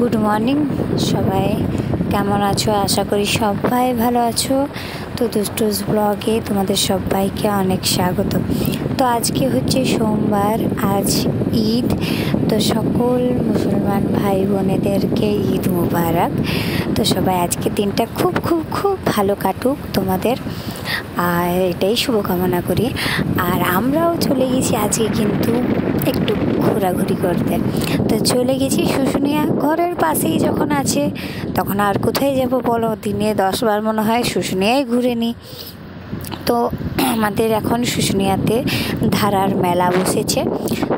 Good morning সবাই, কেমন আছো? আশা করি সবাই ভালো আছো। তো দুষ্টুস ব্লগে তোমাদের সবাইকে অনেক স্বাগত। তো আজকে হচ্ছে সোমবার, আজ ঈদ। তো সকল মুসলমান ভাই বোনেদেরকে ঈদ মুবারক। তো সবাই আজকে দিনটা খুব খুব খুব ভালো কাটুক তোমাদের, আর এটাই শুভকামনা করি। আর আমরাও চলে গেছি আজকে কিন্তু একটু ঘোরাঘুরি করতে। তো চলে গেছি শুশুনিয়া, ঘরের পাশেই যখন আছে তখন আর কোথায় যাব বলো, দিনে 10 বার মনে হয় শুশুনিয়ায় ঘুরে নিই। তো আমাদের এখন শুশুনিয়াতে ধারার মেলা বসেছে।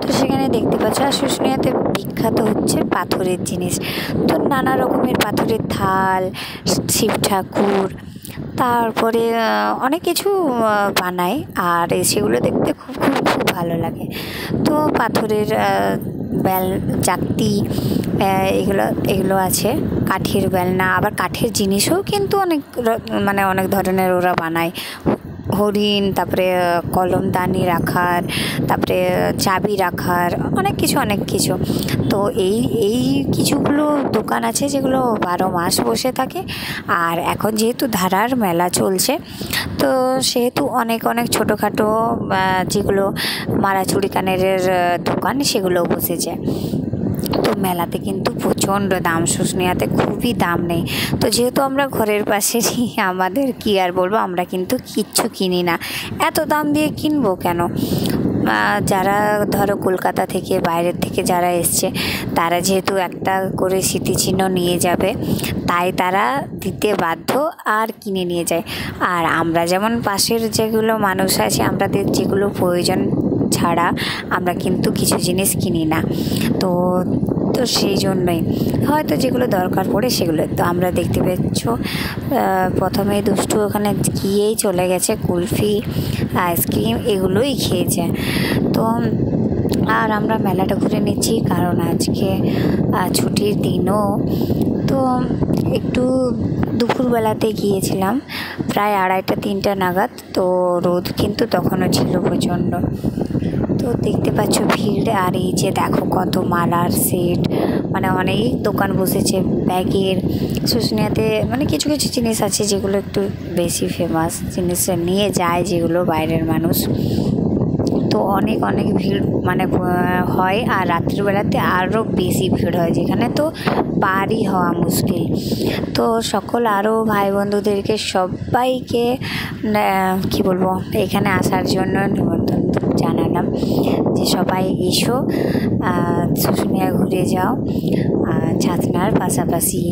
তো সেখানে দেখতে পাচ্ছ, আর শুশুনিয়াতে বিখ্যাত হচ্ছে পাথরের জিনিস। তো নানা রকমের পাথরের থাল, শিব ঠাকুর, তারপরে অনেক কিছু বানায়, আর সেগুলো দেখতে খুব খুব খুব ভালো লাগে। তো পাথরের বেল চাকতি এগুলো এগুলো আছে, কাঠের বেলনা, আবার কাঠের জিনিসও কিন্তু অনেক ধরনের ওরা বানায়। হরিণ, তারপরে কলমদানি রাখার, তারপরে চাবি রাখার, অনেক কিছু। তো এই কিছুগুলো দোকান আছে যেগুলো 12 মাস বসে থাকে। আর এখন যেহেতু ধারার মেলা চলছে, তো সেহেতু অনেক ছোটোখাটো যেগুলো মারাচুরি কানের দোকান সেগুলো বসেছে। তো মেলাতে কিন্তু প্রচণ্ড দাম, শুশুনিয়াতে খুবই দাম নেই। তো যেহেতু আমরা ঘরের পাশেরই, আমাদের কি আর বলবো, আমরা কিন্তু কিচ্ছু কিনি না। এত দাম দিয়ে কিনবো কেন? যারা ধরো কলকাতা থেকে, বাইরের থেকে যারা এসছে, তারা যেহেতু একটা করে স্মৃতিচিহ্ন নিয়ে যাবে, তাই তারা দিতে বাধ্য আর কিনে নিয়ে যায়। আর আমরা যেমন পাশের যেগুলো মানুষ আছে, আমাদের যেগুলো প্রয়োজন ছাড়া আমরা কিন্তু কিছু জিনিস কিনি না। তো সেই জন্যই হয়তো যেগুলো দরকার পড়ে সেগুলো। তো আমরা দেখতে পাচ্ছ, প্রথমে দুষ্টু ওখানে গিয়েই চলে গেছে কুলফি, আইসক্রিম এগুলোই খেয়েছে। তো আর আমরা মেলাটা ঘুরে নিচ্ছি, কারণ আজকে ছুটির দিনও। তো একটু দুপুরবেলাতে গিয়েছিলাম, প্রায় 2:30-3টা নাগাদ। তো রোদ কিন্তু তখনও ছিল প্রচণ্ড। তো দেখতে পাচ্ছ ভিড়, আর এই যে দেখো কত মালার সেট, অনেক দোকান বসেছে ব্যাগের। শুশুনিয়াতে কিছু জিনিস আছে যেগুলো একটু বেশি ফেমাস জিনিস নিয়ে যায়, যেগুলো বাইরের মানুষ। তো অনেক ভিড় হয়, আর রাত্রিবেলাতে আরও বেশি ভিড় হয়, যেখানে তো পারই হওয়া মুশকিল। তো সকল আরও ভাই বন্ধুদেরকে সবাইকে কি বলবো, এখানে আসার জন্য নিমন্ত্রণ জানালাম যে সবাই এসো, শুশুনিয়া ঘুরে যাও ছাতনার পাশাপাশি।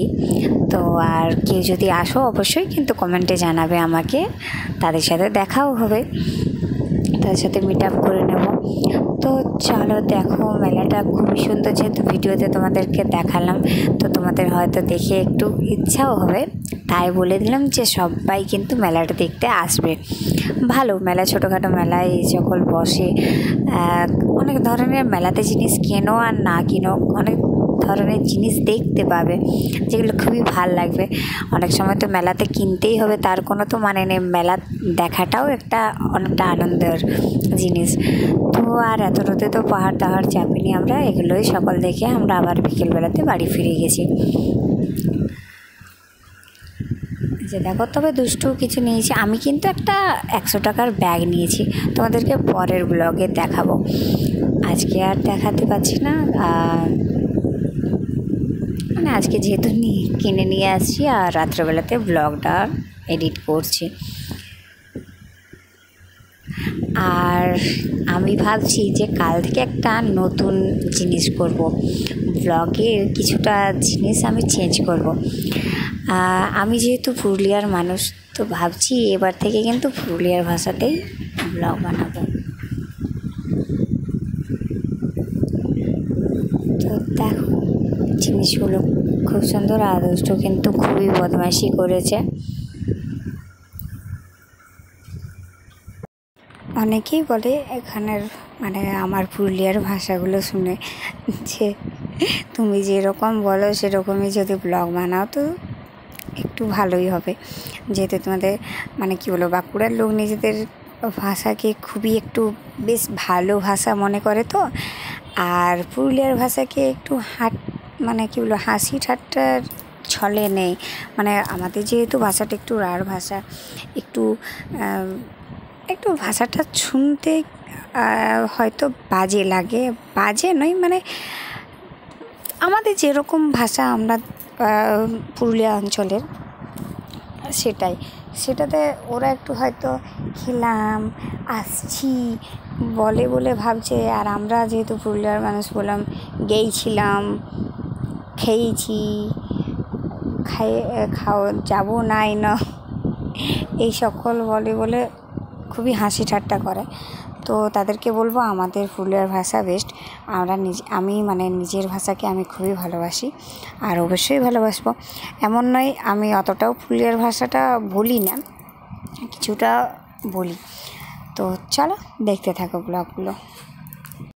তো আর কেউ যদি আসো অবশ্যই কিন্তু কমেন্টে জানাবে আমাকে, তাদের সাথে দেখাও হবে, তাদের সাথে মিট আপ করে নেব। তো চলো, দেখো মেলাটা খুবই সুন্দর, যেহেতু ভিডিওতে তোমাদেরকে দেখালাম, তো তোমাদের হয়তো দেখে একটু ইচ্ছাও হবে, তাই বলে দিলাম যে সবাই কিন্তু মেলাটা দেখতে আসবে। ভালো মেলা, ছোটোখাটো মেলায় এই সকল বসে, অনেক ধরনের মেলাতে জিনিস কেনো আর না কিনো, অনেক ধরনের জিনিস দেখতে পাবে, যেগুলো খুবই ভাল লাগবে। অনেক সময় তো মেলাতে কিনতেই হবে, তার কোনো তো নেই, মেলা দেখাটাও অনেকটা আনন্দের জিনিস। তো আর এত রোদে তো পাহাড় চাপিনি আমরা, এগুলোই সকল দেখে আমরা আবার বিকেলবেলাতে বাড়ি ফিরে গেছি। যে দেখো, তবে দুষ্টু কিছু নিয়েছি, আমি কিন্তু একটা 100 টাকার ব্যাগ নিয়েছি, তোমাদেরকে পরের ব্লগে দেখাবো, আজকে আর দেখাতে পারছি না। আজকে যেহেতু কিনে নিয়ে আসছি, আর রাত্রেবেলাতে ব্লগটা এডিট করছি। আর আমি ভাবছি যে কাল থেকে একটা নতুন জিনিস করব, ব্লগের কিছুটা জিনিস আমি চেঞ্জ করব। আমি যেহেতু পুরুলিয়ার মানুষ, তো ভাবছি এবার থেকে কিন্তু পুরুলিয়ার ভাষাতেই ব্লগ বানাবো। তো দেখো জিনিসগুলো খুব সুন্দর, আর দুষ্টু কিন্তু খুবই বদমাইশি করেছে। অনেকেই বলে এখানের আমার পুরুলিয়ার ভাষাগুলো শুনে যে তুমি যেরকম বলো সেরকমই যদি ব্লগ বানাও তো একটু ভালোই হবে, যেহেতু তোমাদের কি বলবো, বাঁকুড়ার লোক নিজেদের ভাষাকে খুবই একটু বেশ ভালো ভাষা মনে করে। তো আর পুরুলিয়ার ভাষাকে একটু মানে কী বলবো হাসি ঠাট্টার ছলে নেই। মানে আমাদের যেহেতু ভাষাটা একটু রাঢ় ভাষা, একটু একটু ভাষাটা শুনতে হয়তো বাজে লাগে, বাজে নয় মানে আমাদের যেরকম ভাষা আমরা পুরুলিয়া অঞ্চলের সেটাতে ওরা একটু হয়তো খেলাম আসছি বলে ভাবছে, আর আমরা যেহেতু পুরুলিয়ার মানুষ বললাম গেইছিলাম, খেয়েছি, যাবো নাই না, এই সকল বলে খুবই হাসি ঠাট্টা করে। তো তাদেরকে বলবো আমাদের পুরুলিয়ার ভাষা বেস্ট। আমি মানে নিজের ভাষাকে আমি খুবই ভালোবাসি, আর অবশ্যই ভালোবাসবো। এমন নয় আমি অতটাও পুরুলিয়ার ভাষাটা বলি না, কিছুটা বলি। তো চলো দেখতে থাকো ব্লগগুলো।